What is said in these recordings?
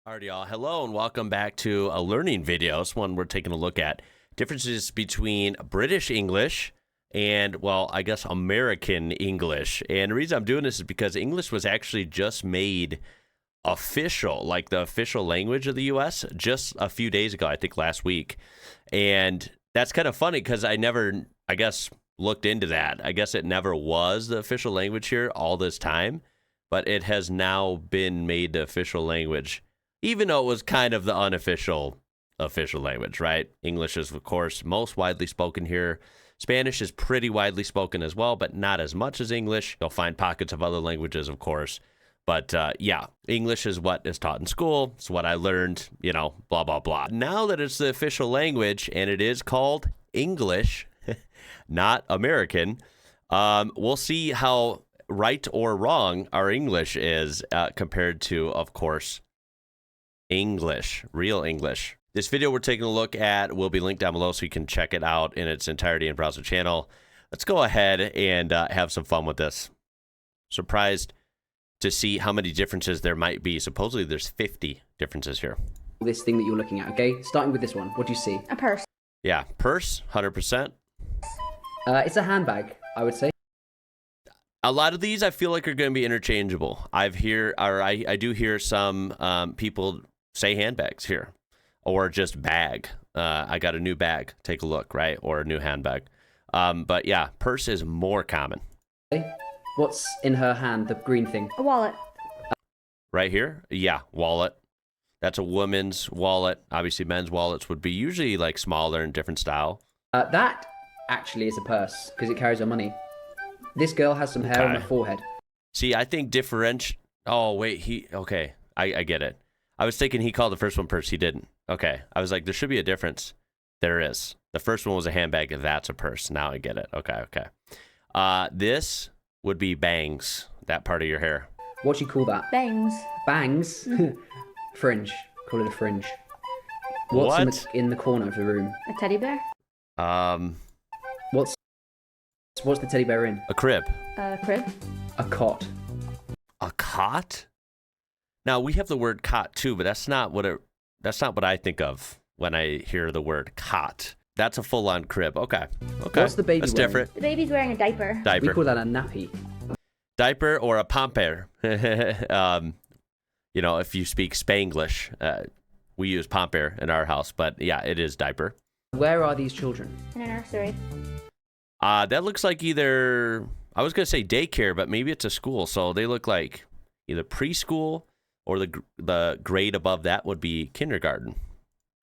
Alrighty, y'all. Hello and welcome back to a learning video. This one we're taking a look at differences between British English and, well, I guess American English. And the reason I'm doing this is because English was actually just made official, like the official language of the U.S. just a few days ago, I think last week. And that's kind of funny because I never, I guess, looked into that. I guess it never was the official language here all this time, but it has now been made the official language, even though it was kind of the unofficial official language, right? English is, of course, most widely spoken here. Spanish is pretty widely spoken as well, but not as much as English. You'll find pockets of other languages, of course. But yeah, English is what is taught in school. It's what I learned, you know, blah, blah, blah. Now that it's the official language and it is called English, not American, we'll see how right or wrong our English is compared to, of course, English, real English. This video we're taking a look at will be linked down below so you can check it out in its entirety in Browser Channel. Let's go ahead and have some fun with this. Surprised to see how many differences there might be. Supposedly there's 50 differences here. This thing that you're looking at, okay? Starting with this one, what do you see? A purse. Yeah, purse, 100%. It's a handbag, I would say. A lot of these I feel like are going to be interchangeable. I do hear some people say handbags here, or just bag. I got a new bag. Take a look, right? Or a new handbag. But yeah, purse is more common. Okay. What's in her hand, the green thing? A wallet. Right here? Yeah, wallet. That's a woman's wallet. Obviously, men's wallets would be usually like smaller and different style. That actually is a purse, because it carries her money. This girl has some hair on her forehead. See, I think Oh, wait, okay, I get it. I was thinking he called the first one purse. He didn't. Okay. I was like, there should be a difference. There is. The first one was a handbag. That's a purse. Now I get it. Okay. This would be bangs, that part of your hair. What do you call that? Bangs. Bangs? Fringe. Call it a fringe. What? What's in the corner of the room? A teddy bear. What's the teddy bear in? A crib. A crib. A cot. A cot? Now, we have the word cot too, but that's not what I think of when I hear the word cot. That's a full-on crib. Okay. What's the baby That's wearing? different. The baby's wearing a diaper. We call that a nappy. Diaper or a pomper. You know, if you speak Spanglish, we use pomper in our house, but yeah, it is diaper. Where are these children? In a nursery. That looks like either, I was going to say daycare, but maybe it's a school. So they look like either preschool or the grade above that would be kindergarten.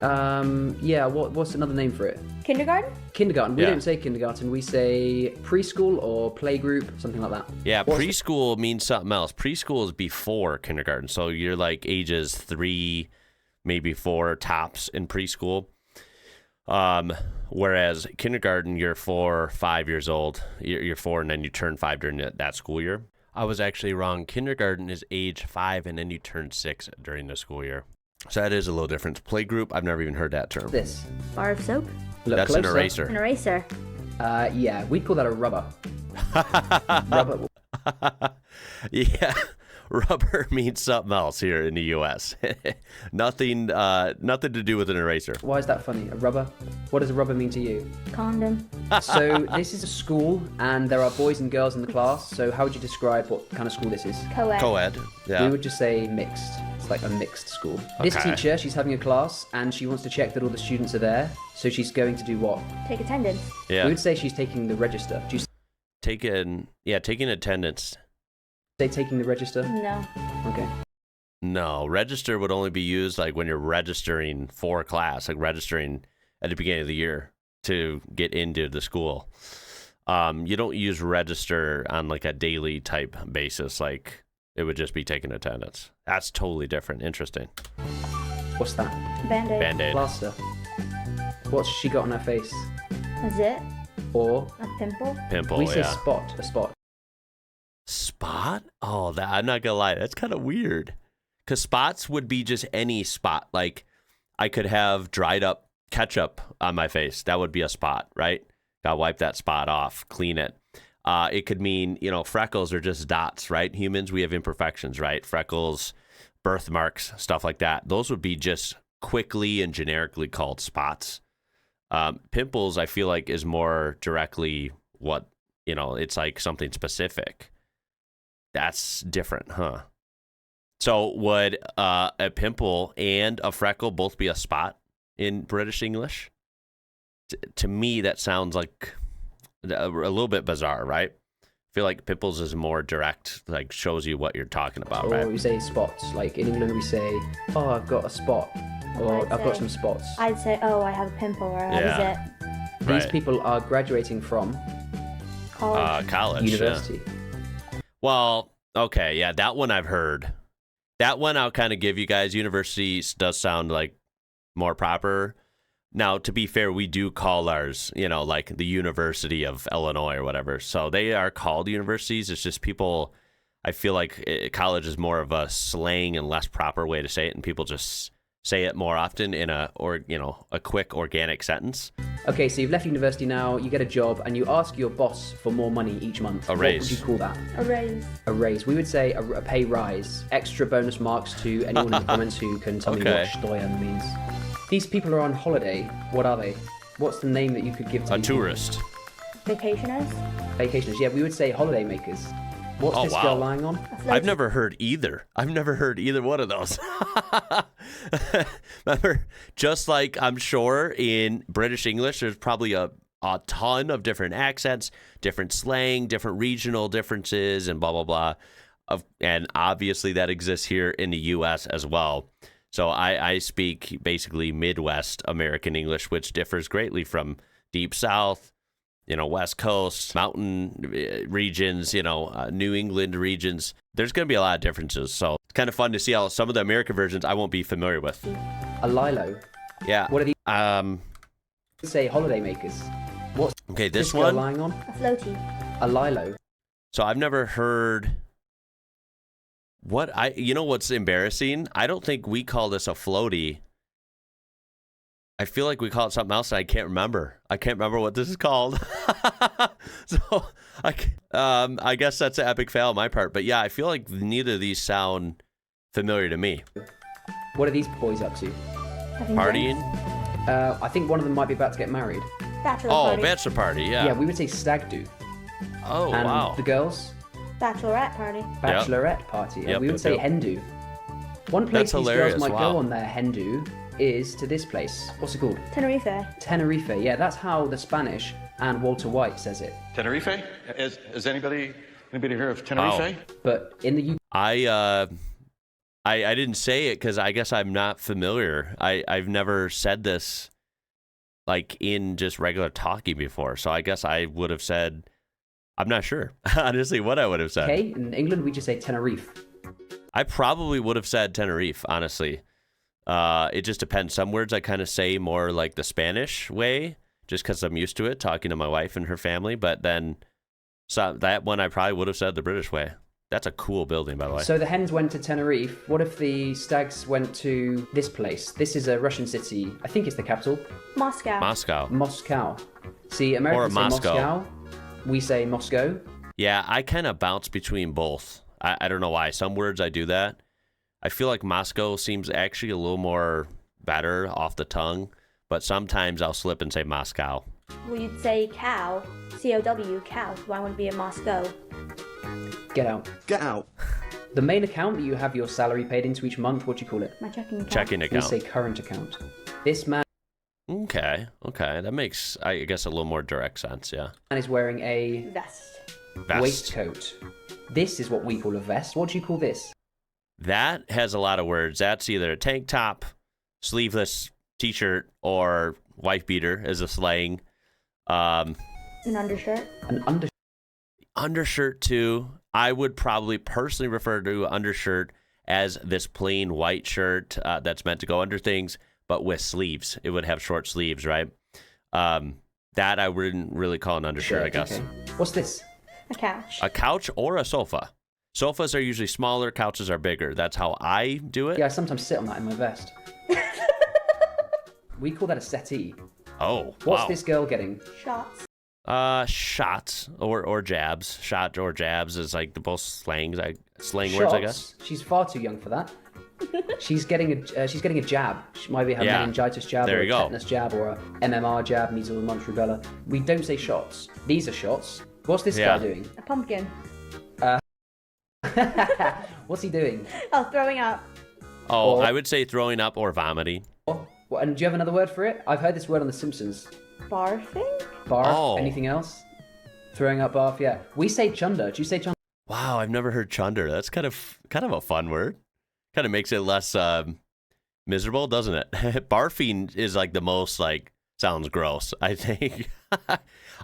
Yeah, what's another name for it? Kindergarten? Kindergarten. We Yeah. don't say kindergarten. We say preschool or playgroup, something like that. Yeah, preschool means something else. Preschool is before kindergarten. So you're like ages 3, maybe 4 tops in preschool. Whereas kindergarten, you're 4 or 5 years old. You're 4 and then you turn 5 during that school year. I was actually wrong. Kindergarten is age 5 and then you turn 6 during the school year. So that is a little different. Playgroup, I've never even heard that term. This. Bar of soap. Look That's closer. an eraser. An eraser. Yeah, we'd call that a rubber. Rubber. Yeah, rubber means something else here in the U.S. Nothing to do with an eraser. Why is that funny? A rubber? What does a rubber mean to you? Condom. So this is a school, and there are boys and girls in the class. So how would you describe what kind of school this is? Co-ed. Co-ed, yeah. We would just say mixed. It's like a mixed school. This Okay. teacher, she's having a class, and she wants to check that all the students are there. So she's going to do what? Take attendance. Yeah. We would say she's taking the register. Do you Taking attendance. say taking the register? No. Okay. No, register would only be used like when you're registering for a class, like registering at the beginning of the year to get into the school. You don't use register on like a daily type basis. Like it would just be taking attendance. That's totally different. Interesting. What's that? Band-aid. Band-aid. Plaster. What's she got on her face? A zit. Or A pimple. Pimple, we say yeah. spot. A spot. Spot? Oh, I'm not gonna lie. That's kind of weird. Because spots would be just any spot. Like I could have dried up ketchup on my face. That would be a spot, right? Gotta wipe that spot off, clean it. It could mean, freckles are just dots, right? Humans, we have imperfections, right? Freckles, birthmarks, stuff like that. Those would be just quickly and generically called spots. Pimples, I feel like, is more directly what, it's like something specific. That's different, huh? So would a pimple and a freckle both be a spot in British English? To me, that sounds like a little bit bizarre, right? I feel like pimples is more direct, like shows you what you're talking about, Or right? we say spots. Like in England, we say, "Oh, I've got a spot," or I'd "I've got say- some spots." I'd say, oh, I have a pimple, or how Yeah. is it? These Right. people are graduating from College. College. Yeah. university. Well, okay, yeah, that one I've heard. That one I'll kind of give you guys. University does sound like more proper. Now, to be fair, we do call ours, like the University of Illinois or whatever. So they are called universities. It's just people, I feel like college is more of a slang and less proper way to say it, and people just say it more often in a quick organic sentence. Okay, so you've left university now. You get a job, and you ask your boss for more money each month. A raise. What would you call that? A raise. A raise. We would say a pay rise. Extra bonus marks to anyone in the comments who can tell me Okay. what Steuern means. These people are on holiday. What are they? What's the name that you could give to A these people? tourist. Vacationers. Vacationers. Yeah, we would say holiday makers. What's Oh, this wow. girl lying on? A floaty. I've never heard either. One of those. Remember, just like I'm sure in British English, there's probably a ton of different accents, different slang, different regional differences, and blah, blah, blah. And obviously that exists here in the U.S. as well. So I speak basically Midwest American English, which differs greatly from Deep South, West Coast, mountain regions, New England regions. There's going to be a lot of differences. So it's kind of fun to see how some of the American versions I won't be familiar with. A lilo. Yeah. What are these? Say holiday makers. What's Okay, this this girl one. lying on? A floaty. A lilo. So I've never heard what's embarrassing? I don't think we call this a floaty. I feel like we call it something else and I can't remember. I can't remember what this is called. So I guess that's an epic fail on my part. But yeah, I feel like neither of these sound familiar to me. What are these boys up to? Having Partying? I think one of them might be about to get married. drinks. Bachelor Oh, party. bachelor party, yeah. Yeah, we would say stag do. Oh, And wow. the girls, Bachelorette party. bachelorette party. And Yep, we would yep, say yep. hen do. One place That's these hilarious, girls might wow. go on their hen do is to this place. What's it called? Tenerife. Tenerife. Yeah, that's how the Spanish and Walter White says it. Tenerife? Is anybody heard of Tenerife? But in the UK, I didn't say it because I guess I'm not familiar. I've never said this like in just regular talking before. So I guess I would have said, I'm not sure, honestly, what I would have said. in England, we just say Tenerife. I probably would have said Tenerife, honestly. It just depends. Some words I kind of say more like the Spanish way, just because I'm used to it, talking to my wife and her family. But then that one I probably would have said the British way. That's a cool building, by the way. So the hens went to Tenerife. What if the stags went to this place? This is a Russian city. I think it's the capital. Moscow. Moscow. Moscow. See, Americans say Moscow. Moscow. We say Moscow. Yeah, I kind of bounce between both. I don't know why. Some words I do that. I feel like Moscow seems actually a little more better off the tongue, but sometimes I'll slip and say Moscow. We'd say cow. C-O-W, cow. Do I want to be in Moscow? Get out. Get out. The main account that you have your salary paid into each month, what do you call it? My checking account. Checking We account. say current account. This man Okay. That makes, I guess, a little more direct sense, yeah. is wearing a Vest. Vest. waistcoat. This is what we call a vest. What do you call this? That has a lot of words. That's either a tank top, sleeveless t-shirt, or wife beater is a slang. An undershirt. An Undershirt too. I would probably personally refer to undershirt as this plain white shirt that's meant to go under things, but with sleeves. It would have short sleeves, right? That I wouldn't really call an undershirt, I guess. Okay. What's this? A couch. A couch or a sofa. Sofas are usually smaller, couches are bigger. That's how I do it. Yeah, I sometimes sit on that in my vest. We call that a settee. Oh, What's wow. this girl getting? Shots. Shots or jabs. Shot or jabs is like the both slang words, I guess. Shots. She's far too young for that. She's getting a jab. She might be having Yeah. a meningitis jab There or a you go. tetanus jab or a MMR jab, measles and mumps rubella. We don't say shots. These are shots. What's this Yeah. guy doing? A pumpkin. What's he doing? Oh, throwing up. Oh, Or- I would say throwing up or vomiting. What, and do you have another word for it? I've heard this word on The Simpsons. Barfing? Barf. Oh. Anything else? Throwing up, barf. Yeah. We say chunder. Do you say chunder? Wow, I've never heard chunder. That's kind of a fun word. Kind of makes it less miserable, doesn't it? Barfing is like the most sounds gross, I think.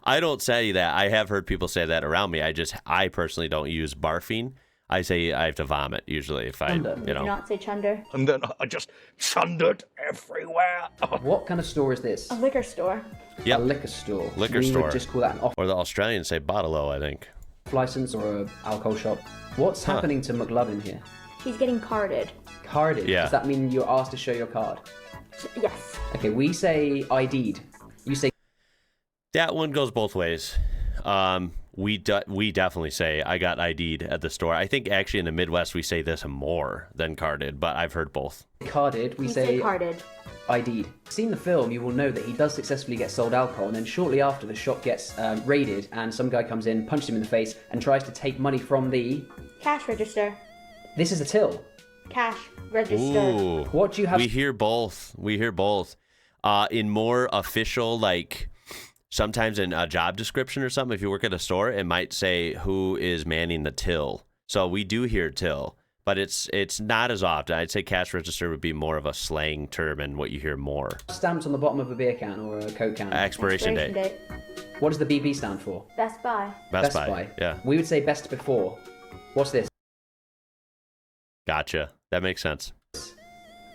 I don't say that. I have heard people say that around me. I personally don't use barfing. I say I have to vomit usually if I, Chunder. Do not say chunder. And then I just chundered everywhere. What kind of store is this? A liquor store. Yep. A liquor store. Liquor we store. would just call that an off Or the Australians say bottle-o, I think. license or a alcohol shop. What's happening to McLovin here? He's getting carded. Carded. Yeah. Does that mean you're asked to show your card? Yes. Okay, we say ID'd. You say That one goes both ways. We definitely say I got ID'd at the store. I think actually in the Midwest we say this more than carded, but I've heard both. carded. We You say say carded. ID'd. Seen the film, you will know that he does successfully get sold alcohol, and then shortly after the shop gets raided, and some guy comes in, punches him in the face, and tries to take money from the. Cash register. This is a till. Cash register. Ooh. What do you have? We hear both. In more official, sometimes in a job description or something, if you work at a store, it might say who is manning the till. So we do hear till, but it's not as often. I'd say cash register would be more of a slang term and what you hear more. Stamps on the bottom of a beer can or a Coke can. Expiration date. date. What does the BB stand for? Best Buy. Best Buy. Yeah. We would say best before. What's this? Gotcha. That makes sense.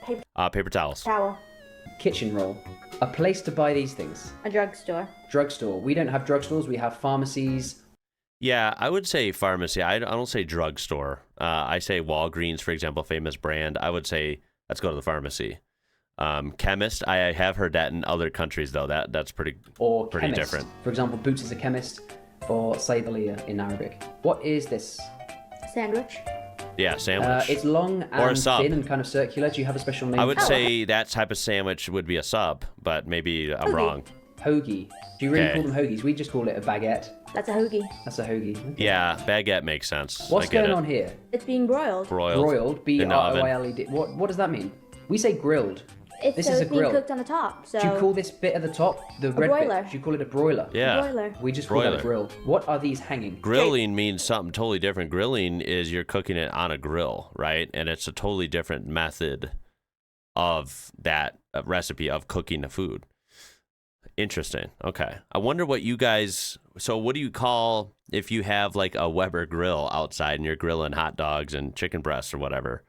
Paper Paper towels. towel. Kitchen roll. A place to buy these things. A drugstore. Drugstore. We don't have drugstores. We have pharmacies. Yeah, I would say pharmacy. I don't say drugstore. I say Walgreens, for example, famous brand. I would say let's go to the pharmacy. Chemist. I have heard that in other countries though. That's pretty Chemist. different. For example, Boots is a chemist, or Saydaliya in Arabic. What is this? Sandwich. Yeah, sandwich. It's long Or a and sub. thin and kind of circular. Do you have a special name? I would Oh. say that type of sandwich would be a sub, but maybe I'm Hoagie. wrong. Hoagie. Do you really Okay. call them hoagies? We just call it a baguette. That's a hoagie. That's a hoagie. Okay. Yeah, baguette makes sense. What's I get going it. on here? It's being broiled. Broiled. Broiled. in the oven. B-R-O-I-L-E-D. What does that mean? We say grilled. It's, This so is a it's being grill. cooked on the top. So Do you call this bit at the top the red broiler. bit? Do you call it a broiler? Yeah. broiler. We just call that a Broiler. grill. What are these hanging? Grilling means something totally different. Grilling is you're cooking it on a grill, right? And it's a totally different method of that recipe of cooking the food. Interesting. Okay. I wonder what you guys. So, what do you call if you have like a Weber grill outside and you're grilling hot dogs and chicken breasts or whatever?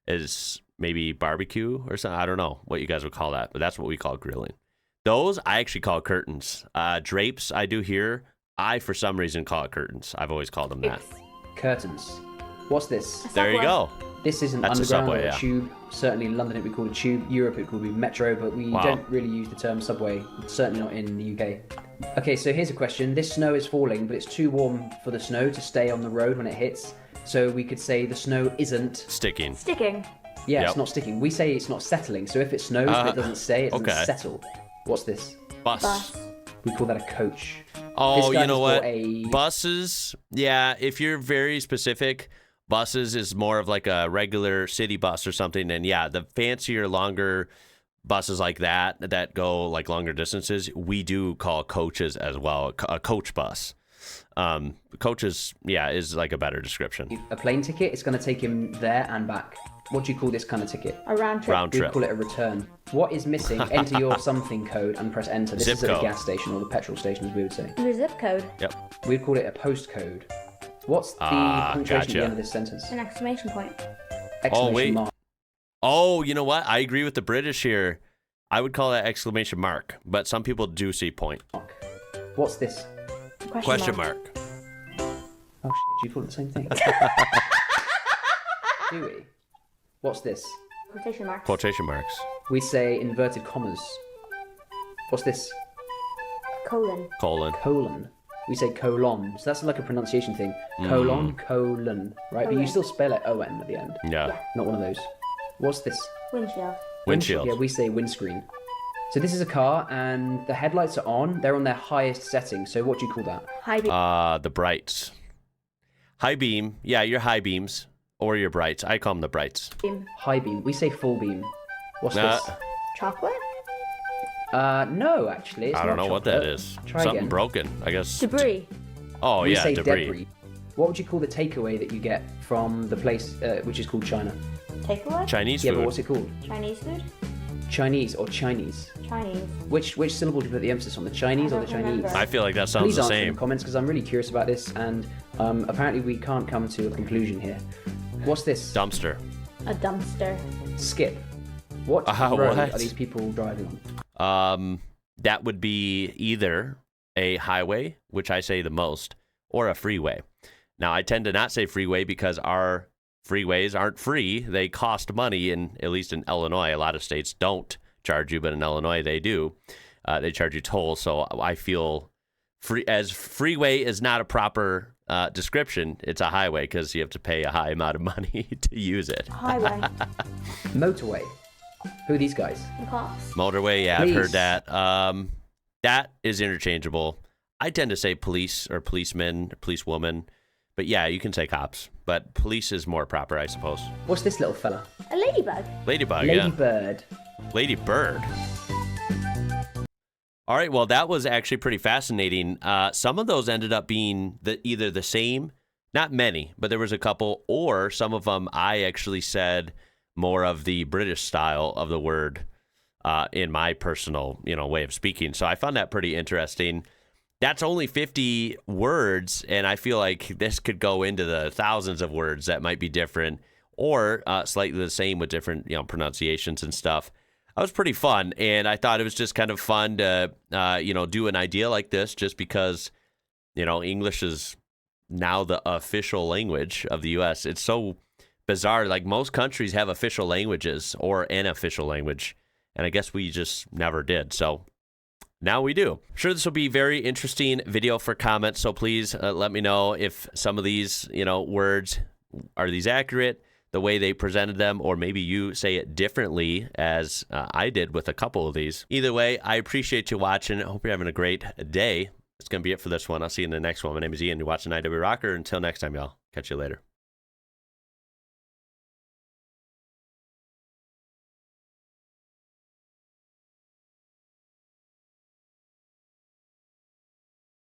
Is maybe barbecue or something? I don't know what you guys would call that, but that's what we call grilling. Those I actually call curtains. Drapes I do here. I for some reason call it curtains. I've always called them that. Curtains. What's this? There you Subway. go. This isn't That's a underground subway, or a yeah. tube. Certainly in London it would be called a tube. Europe it would be metro, but we Wow. don't really use the term subway. Certainly not in the UK. Okay, so here's a question. This snow is falling, but it's too warm for the snow to stay on the road when it hits. So we could say the snow isn't. Sticking. Sticking. Yeah, Yep. it's not sticking. We say it's not settling. So if it snows but it doesn't stay, it doesn't okay. settle. What's this? Bus. Bus. We call that a coach. Oh, This guy you know has what? got a- Buses. Yeah, if you're very specific, buses is more of like a regular city bus or something. And yeah, the fancier, longer buses like that go like longer distances, we do call coaches as well. A coach bus. Coaches, yeah, is like a better description. A plane ticket, it's going to take him there and back. What do you call this kind of ticket? A round trip. Round We trip. call it a return. What is missing? Enter your something code and press enter. This Zip is at code. a gas station or the petrol station, as we would say. Your zip code. Yep. We'd call it a postcode. What's the punctuation at gotcha. the end of this sentence? An exclamation point. Exclamation wait. mark. Oh, you know what? I agree with the British here. I would call that exclamation mark, but some people do see point. What's this? Question mark. Oh shit, do you call it the same thing? Do we? What's this? Quotation marks. Quotation marks. We say inverted commas. What's this? Colon. Colon. Colon. We say colon. So that's like a pronunciation thing. Colon, colon. Right? But you Colon. still spell it O-N at the end. Yeah. Not one of those. What's this? Windshield. Windshield. Yeah, we say windscreen. So this is a car, and the headlights are on. They're on their highest setting. So what do you call that? High beam. The brights. High beam. Yeah, your high beams or your brights. I call them the brights. High beam. We say full beam. What's this? Chocolate. No, actually, it's I don't not know what chocolate. that is. Try Something again. broken, I guess. Debris. Oh, We yeah, say debris. What would you call the takeaway that you get from the place which is called China? Takeaway. Chinese Yeah, food. but what's it called? Chinese food. Chinese or Chinese? Chinese. Which syllable do you put the emphasis on? The Chinese or the don't Chinese? remember. I feel like that sounds Please the answer in same. the comments because I'm really curious about this, and apparently we can't come to a conclusion here. What's this? Dumpster. A dumpster. Skip. What road what? are these people driving on? That would be either a highway, which I say the most, or a freeway. Now, I tend to not say freeway because our freeways aren't free. They cost money, at least in Illinois. A lot of states don't charge you, but in Illinois they do. They charge you toll. So I feel freeway is not a proper description. It's a highway because you have to pay a high amount of money to use it. Highway. Motorway. Who are these guys? The cops. Motorway, yeah, I've heard Police. that. That is interchangeable. I tend to say police or policeman, or policewoman. But yeah, you can say cops. But police is more proper, I suppose. What's this little fella? A ladybug. Ladybug, yeah. Ladybird. Lady Bird. All right, well, that was actually pretty fascinating. Some of those ended up being either the same, not many, but there was a couple, or some of them I actually said more of the British style of the word in my personal, way of speaking. So I found that pretty interesting. That's only 50 words, and I feel like this could go into the thousands of words that might be different or slightly the same with different, pronunciations and stuff. That was pretty fun, and I thought it was just kind of fun to, do an idea like this just because, English is now the official language of the U.S. It's so bizarre. Like, most countries have official languages or an official language, and I guess we just never did, so now we do. I'm sure this will be a very interesting video for comments, so please let me know if some of these, words, are these accurate, the way they presented them, or maybe you say it differently as I did with a couple of these. Either way, I appreciate you watching. I hope you're having a great day. That's going to be it for this one. I'll see you in the next one. My name is Ian. You're watching IWrocker. Until next time, y'all. Catch you later.